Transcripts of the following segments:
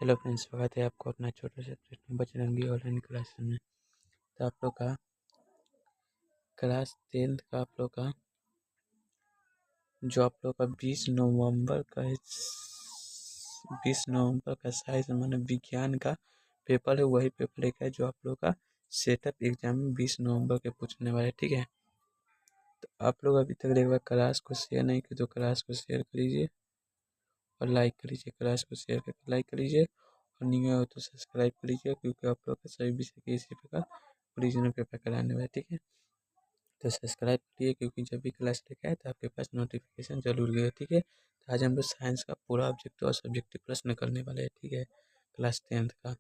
Hello friends, स्वागत है आपको अपना छोटा सा बजरंगी ऑनलाइन क्लास में। तो आप लोग का क्लास 10th का आप लोग का जो आप लोग का 20 नवंबर का साइंस माने विज्ञान का पेपर है, वही पेपर एक है जो आप लोग का सेटअप एग्जाम में 20 नवंबर के पूछने वाले। ठीक है, तो आप लोग अभी तक एक बार क्लास को शेयर नहीं किए तो क्लास को शेयर कर लीजिए और लाइक कर लीजिए। क्लास को शेयर करके लाइक कर लीजिए और न्यू हो तो सब्सक्राइब कर लीजिए, क्योंकि आप लोग का सभी विषय के इसी प्रकार ओरिजिनल पेपर कराने वाले। ठीक है, तो सब्सक्राइब करिए, क्योंकि जब भी क्लास लेके आए तो आपके पास नोटिफिकेशन जरूर गए। ठीक है, तो आज हम लोग साइंस का पूरा ऑब्जेक्टिव और सब्जेक्टिव प्रश्न करने वाले हैं। ठीक है, क्लास 10th का।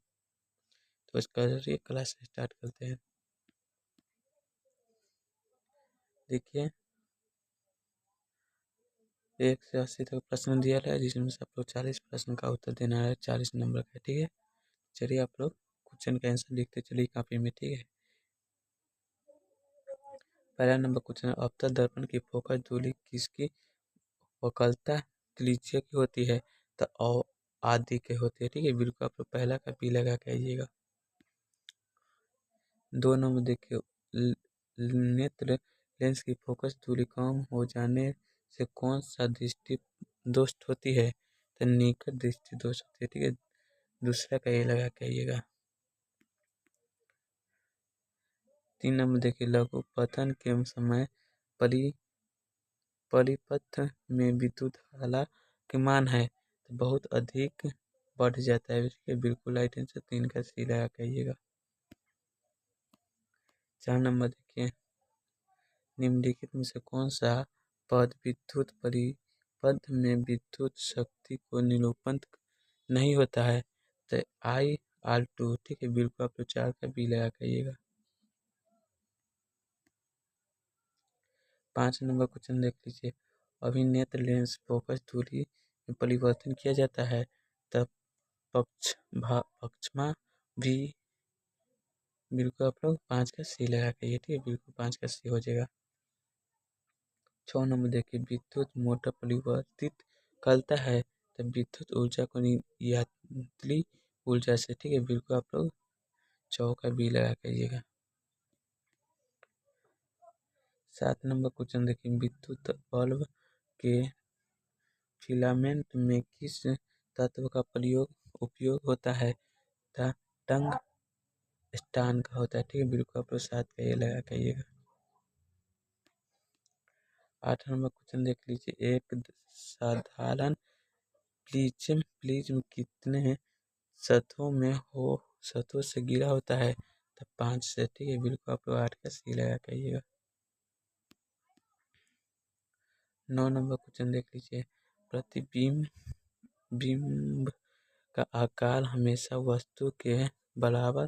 तो इसका क्लास स्टार्ट करते हैं। देखिए, 1 से 80 तक प्रश्न दिया है, जिसमें से आप लोग 40 प्रश्न का उत्तर देना है। 40 नंबर का। ठीक है, चलिए आप लोग क्वेश्चन का आंसर लिखते चलिए कॉपी में। ठीक है, पहला नंबर क्वेश्चन, अवतल दर्पण की फोकस दूरी किसकी वक्रता त्रिज्या की होती है? तो आदि के होती है। ठीक है, बिल्कुल आप लोग पहला का पी लगा के आइएगा। 2 नंबर देखिए, नेत्र लेंस की फोकस दूरी कम हो जाने से कौन सा दृष्टि दोष होती है? तो निकट दृष्टि दोष होती है। ठीक है, दूसरा का ये लगा के आइएगा। 3 नंबर देखिए, लघु पतन के समय परि परिपथ में विद्युत धारा के मान है तो बहुत अधिक बढ़ जाता है। इसके बिल्कुल राइट आंसर 3 का सी लगा के आइएगा। 4 नंबर देखिए, निम्नलिखित में से कौन सा पद विद्युत परिपथ में विद्युत शक्ति को निरूपण नहीं होता है? तो I/R2। ठीक है, बिल्कुल आप लोग 4 का बी लगा के आइएगा। 5 नंबर क्वेश्चन देख लीजिए, अभिनेत्र लेंस फोकस दूरी में परिवर्तन किया जाता है तब पक्षमा भी। बिल्कुल आप लोग 5 का सी लगा के। ठीक है, बिल्कुल 5 का सी हो जाएगा। 6 नंबर देखिए, विद्युत मोटर परिवर्तित करता है तब विद्युत ऊर्जा को यात्री ऊर्जा से। ठीक है, बिल्कुल आप लोग 6 का बी लगा करिएगा। 7 नंबर क्वेश्चन देखिए, विद्युत बल्ब के फिलामेंट में किस तत्व का उपयोग होता है? टंग स्टान का होता है। ठीक है, बिल्कुल आप लोग 7 का ये लगा करिएगा। 8 नंबर क्वेश्चन देख लीजिए, एक साधारण प्रिज्म कितने सतहों से घिरा होता है? तो 5 से। ठीक है, बिल्कुल आप लोग 8 का सी लगा करिएगा। 9 नंबर क्वेश्चन देख लीजिए, बिंब का आकार हमेशा वस्तु के बराबर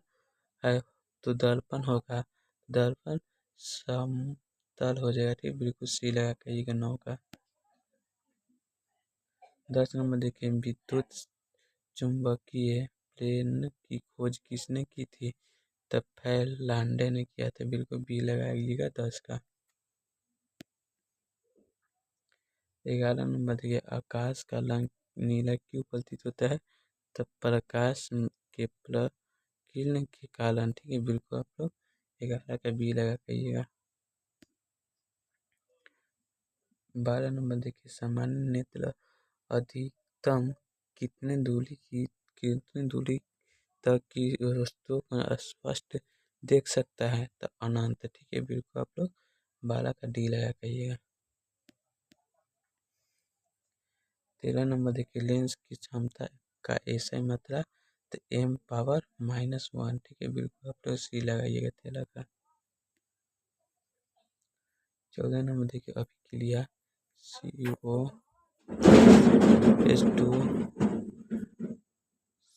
है तो दर्पण होगा। दर्पण समतल हो जाएगा। ठीक है, बिल्कुल सी लगा करिएगा 9 का। 10 नंबर देखिए, विद्युत चुंबकीय प्लेन की खोज किसने की थी? तब फैराडे ने किया था। बिल्कुल बी लगाइएगा 10 का। 11 नंबर देखिए, आकाश का रंग नीला क्यों प्रतीत होता है? तब प्रकाश के प्रकीर्णन के कारण। ठीक है, बिल्कुल आप लोग 11 का बी लगा करिएगा। 12 नंबर देखिए, सामान्य नेत्र अधिकतम कितनी दूरी तक की वस्तु को स्पष्ट देख सकता है? तो अनंत। ठीक है, बिल्कुल आप लोग 12 का डी लगा करिएगा। 13 नंबर देखिए, लेंस की क्षमता का एसआई मात्रा तो m⁻⁻1। ठीक है, बिल्कुल आप लोग सी लगाइएगा 13 का। 14 नंबर देखिए, अभिक्रिया COH2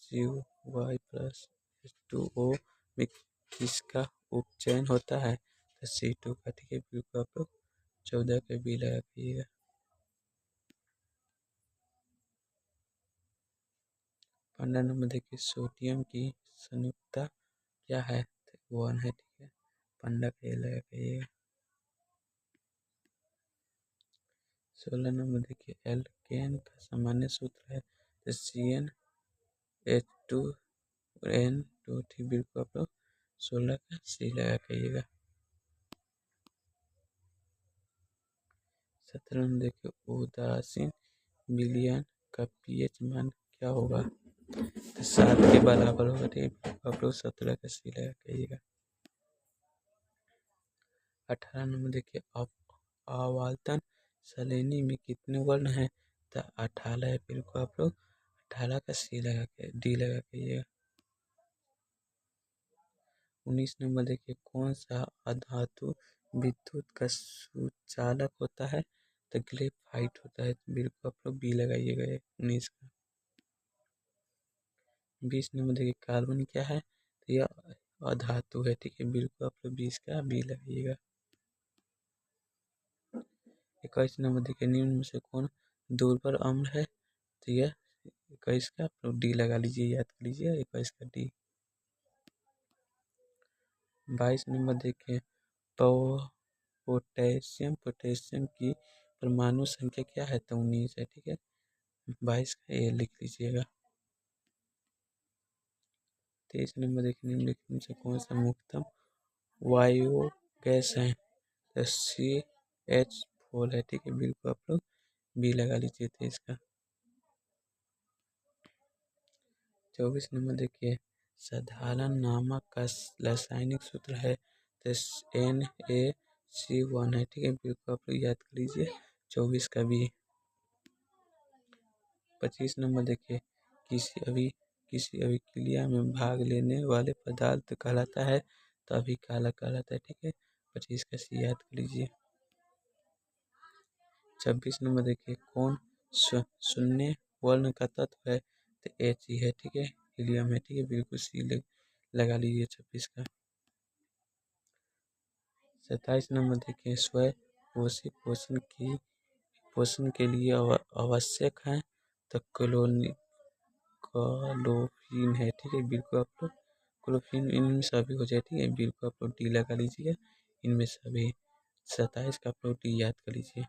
CY+H2O में किसका उपचयन होता है? तो C2 का। ठीक है, बिल्कुल आप लोग 14 का बी लगाइएगा। 15 नंबर देखिए, सोडियम की संयुक्तता क्या है? तो 1 है। ठीक है, 15 का ये लगाइएगा। 16 नंबर देखिए, एल्केन का सामान्य सूत्र है तो CN H2N2, ठीक, बिल्कुल आप लोग 16 का सी लगा कहिएगा। 17 में देखिए उदासीन विलयन का पीएच मान क्या होगा, तो 7 के बराबर होगा, ठीक, आप लोग 17 का सी लगा कहिएगा। 18 नंबर देखिए आवर्तन सलेनी में कितने वर्ण हैं, तो 18 है, बिल्कुल आप लोग 18 का सी लगा के डी लगा कहिएगा। 19 नंबर देखिए कौन सा अधातु विद्युत का सुचालक होता है, तो ग्रेफाइट होता है, तो बिल्कुल आप लोग बी लगाइएगा 19 का। 20 नंबर देखिए कार्बन क्या है, तो यह अधातु है, ठीक है, बिल्कुल आप लोग 20 का बी लगाइएगा। 21 नंबर देखिए निम्न में से कौन दुर्बल अम्ल है, तो यह 21 का आप लोग डी लगा लीजिए, याद कर लीजिए 21 का डी। 22 नंबर देखिए पोटेशियम की परमाणु संख्या क्या है, तो 19 है, ठीक है, 22 का ए लिख लीजिएगा। 23 नंबर देखिए निम्नलिखित में से कौन सा मुख्यतम वायु गैस है, तो CH4 है, ठीक है, बिल्कुल आप लोग बी लगा लीजिए 23 का। 24 नंबर देखिए साधारण नमक का रासायनिक सूत्र है, तो NaC1 है, ठीक है, बिल्कुल आप लोग याद कर लीजिए 24 का भी। 25 नंबर देखिए किसी अभिक्रिया में भाग लेने वाले पदार्थ कहलाता है, तो अभिकाला कहलाता है, ठीक है, 25 का सी याद कर लीजिए। 26 नंबर देखिए कौन शून्य वर्ण का तत्व है, तो एच ही है, ठीक है, हीलियम है, ठीक है, बिल्कुल सी लगा लीजिए 26 का। 27 नंबर देखिए स्वपोषी पोषण के लिए आवश्यक है, तो क्लोरोफिन है, ठीक है, बिल्कुल आप लोग क्लोरोफिन इनमें सभी हो जाए, ठीक है, बिल्कुल आप लोग डी लगा लीजिए इनमें सभी। 27 का आप लोग डी याद कर लीजिए।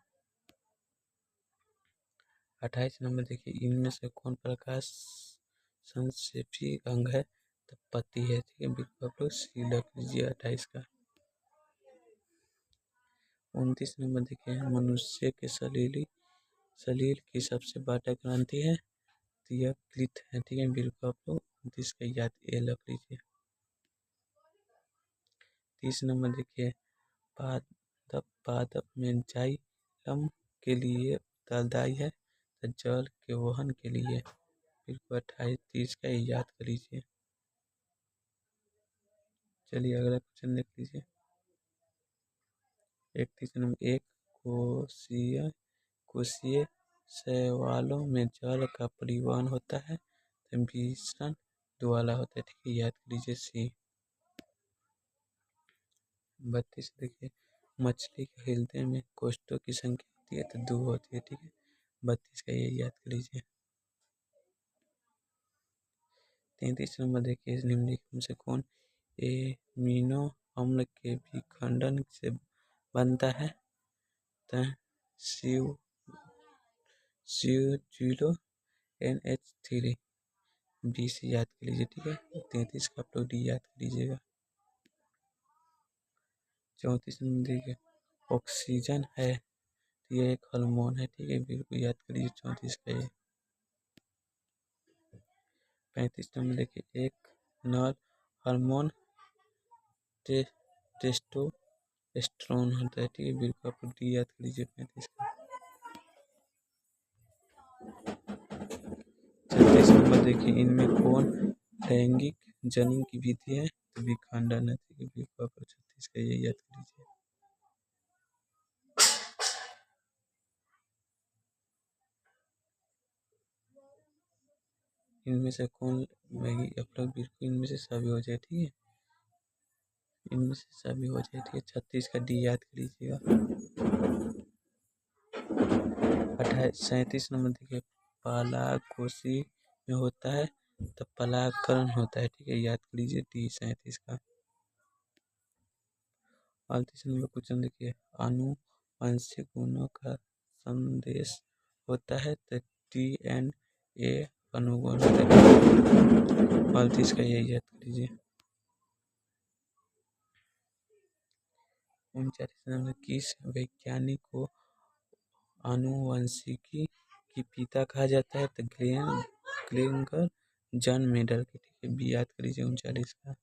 28 नंबर देखिए इनमें से कौन प्रकाश संश्लेषी अंग है, तो पति है, ठीक है, बिल्कुल आप लोग सी लग लीजिए 28 का। 29 नंबर देखिए मनुष्य के शरीर की सबसे बड़ा ग्रंथि है, तो यह क्लित है, ठीक है, बिल्कुल आप लोग 29 का याद ए लग लीजिए। 30 नंबर देखिए पादप में जाइलम के लिए उत्तरदायी है, तो जल के वहन के लिए, बिल्कुल 28 30 का ही याद कर लीजिए। चलिए अगला क्वेश्चन देख लीजिए। 31 नंबर एक कोशीय शैवालों में जल का परिवहन होता है, तो मिश्रण द्वारा होता है, ठीक है, याद कर लीजिए सी। 32 देखिए मछली के हृदय में कोष्ठों की संख्या होती है, तो 2 होती है, ठीक है, 32 का ये याद कर लीजिए। 33 नंबर देखिए निम्नलिखित में से कौन एमिनो अम्ल के विखंडन से बनता है, तो CuO NH3 बी से याद कर लीजिए, ठीक है, 33 का आप लोग डी याद कर लीजिएगा। 34 नंबर देखिए ऑक्सीजन है, तो ये एक हार्मोन है, ठीक है, बिल्कुल याद कर लीजिए 34 का ये। 35 नंबर देखिए एक नर हार्मोन टेस्टोस्टेरोन होता है, ठीक है, बिल्कुल आप लोग डी याद कर लीजिए 35 का। 36 नंबर देखिए इनमें कौन लैंगिक जनन की विधि है, तो विखंडन है, ठीक है, बिल्कुल आप लोग 36 का ये याद कर लीजिए। इनमें से कौन मैगी आप लोग बिल्कुल इनमें से सभी हो जाए, ठीक है, इनमें से सभी हो जाए, ठीक है, 36 का डी याद कर लीजिएगा। 37 नंबर देखिए पराग कोशी में होता है, तो परागकण होता है, ठीक है, याद कर लीजिए डी 37 का। 38 नंबर क्वेश्चन देखिए आनुवंशिक गुणों का संदेश होता है, तो DNA अनुगुण फल तो इसका यही याद करिए। 39 नंबर, किस वैज्ञानिक को आनुवंशिकी की पिता कहा जाता है? तो ग्लेंगर जॉन मेंडल की, ठीक है, बी याद करिए 39 का।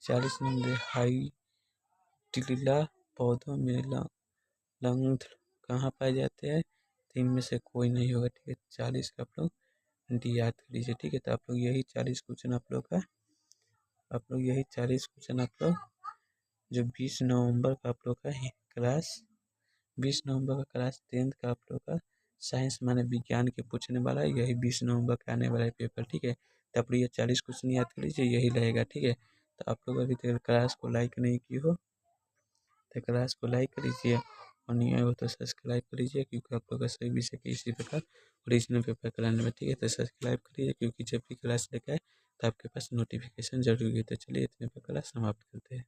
40 नंबर, हाइड्रिला पौधों में लंग्थ कहाँ पाए जाते हैं? तो इनमें से कोई नहीं होगा, ठीक है। 40 का आप लोग डी याद करिए, ठीक है। तो आप लोग यही 40 क्वेश्चन आप लोग जो 20 नवंबर का आप लोग का क्लास 20 नवंबर का क्लास 10th का आप लोग का साइंस माने विज्ञान के पूछने वाला है। यही 20 नवंबर का आने वाला है पेपर, ठीक है। तो आप लोग ये 40 क्वेश्चन याद कर लीजिए, यही रहेगा, ठीक है। तो आप लोग अभी तक क्लास को लाइक नहीं की हो तो क्लास को लाइक करिए, और नहीं आए हो तो सब्सक्राइब कर लीजिए, क्योंकि आप लोग का सभी विषय के इसी प्रकार ओरिजिनल पेपर कराने में, ठीक है। तो सब्सक्राइब करिए, क्योंकि जब भी क्लास लेकर आए तो आपके पास नोटिफिकेशन जरूरी है। तो चलिए इतने पर क्लास समाप्त करते हैं।